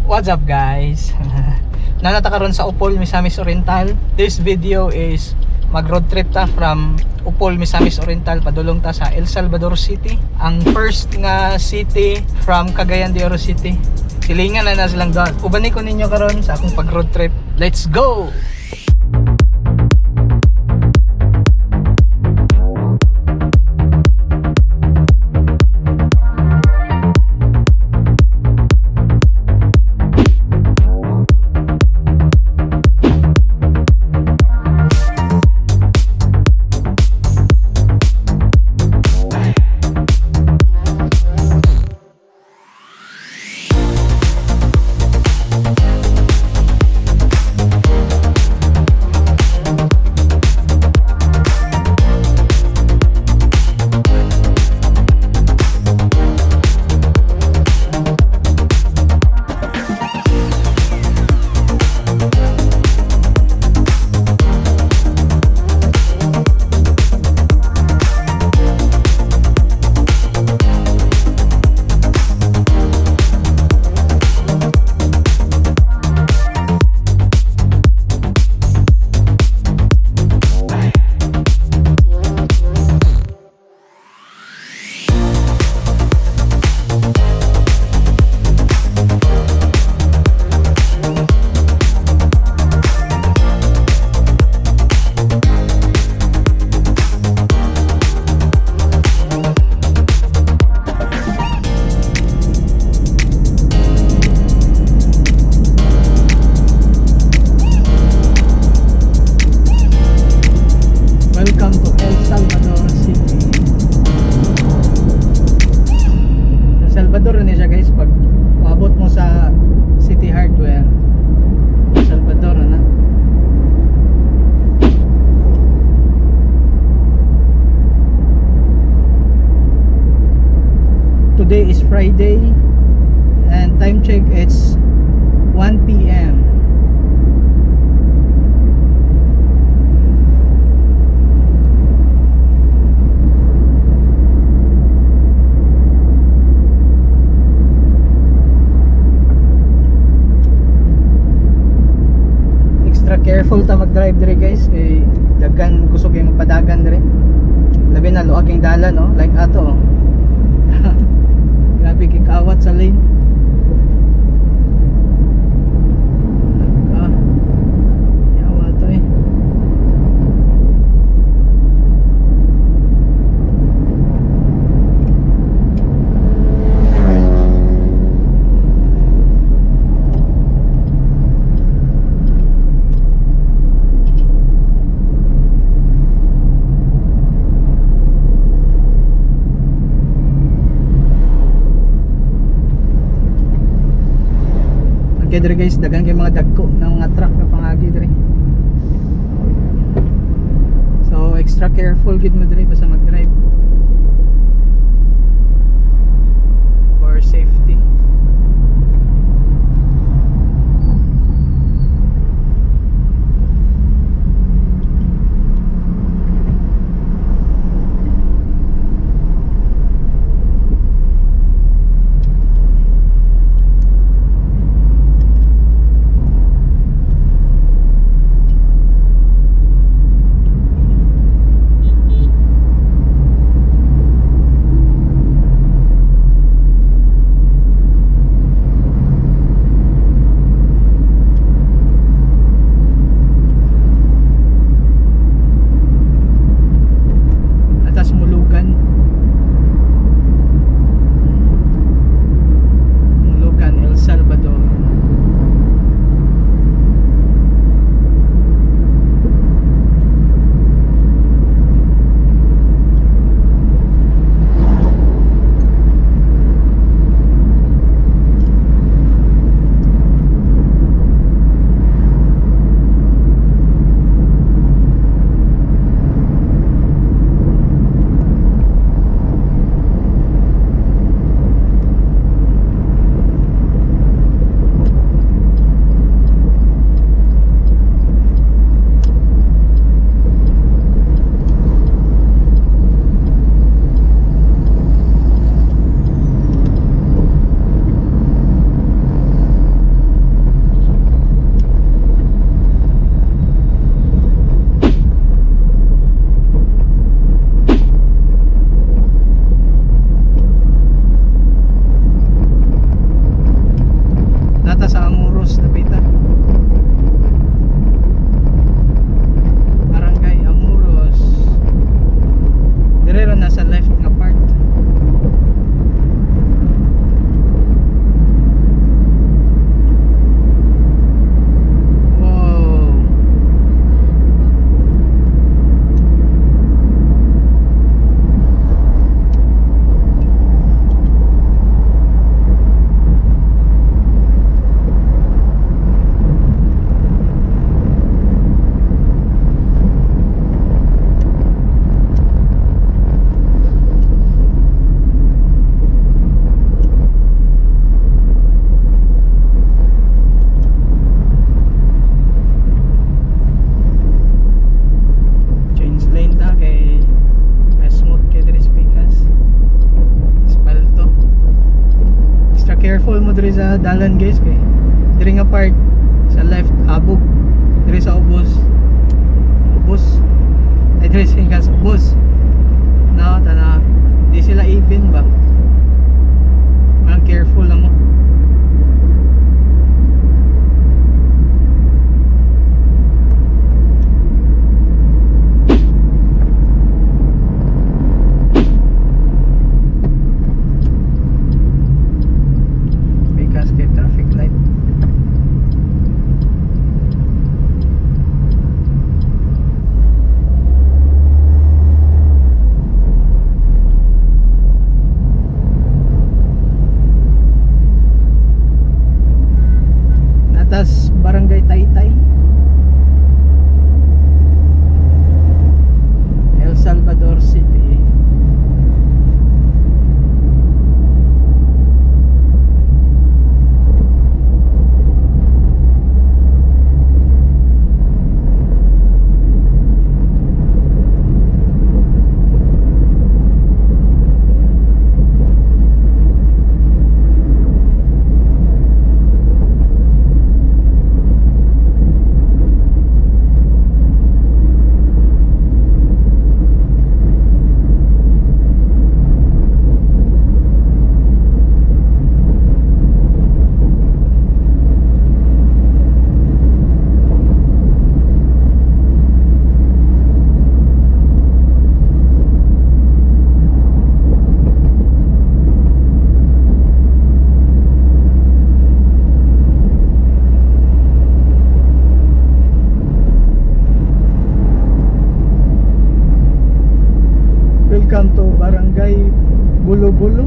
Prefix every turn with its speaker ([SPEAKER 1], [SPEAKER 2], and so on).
[SPEAKER 1] What's up guys? Nanata karon sa Upol, Misamis Oriental. This video is mag-road trip ta from Upol, Misamis Oriental padulong ta sa El Salvador City. Ang first nga city from Cagayan de Oro City. Silingan na silang doon. Ubani ko ninyo karon sa akong pag-road trip. Let's go! Welcome to El Salvador City. El Salvador na siya guys. Pag paabot mo sa City Hardware, El Salvador na. Today is Friday and time check it's 1 p.m. Careful ta mag-drive dire guys kay daghan kusog kay magpadagan dire. Labi na luag yung dalan no, like ato. Grabe kikawat sa lane. Yawa to eh. Okay dire guys, dagan kay mga dagko ng mga truck na pangagi dire. So extra careful gid mo dire basta mag-drive for safety. diri sa dalan guys kay diri nga part sa left abog diri sa ubos ay diri sa ubos na tana di sila even ba man careful lang mo. Bigas kay traffic light. Natas Barangay Taytay, El Salvador City. Welcome to Barangay Bulo-Bulo.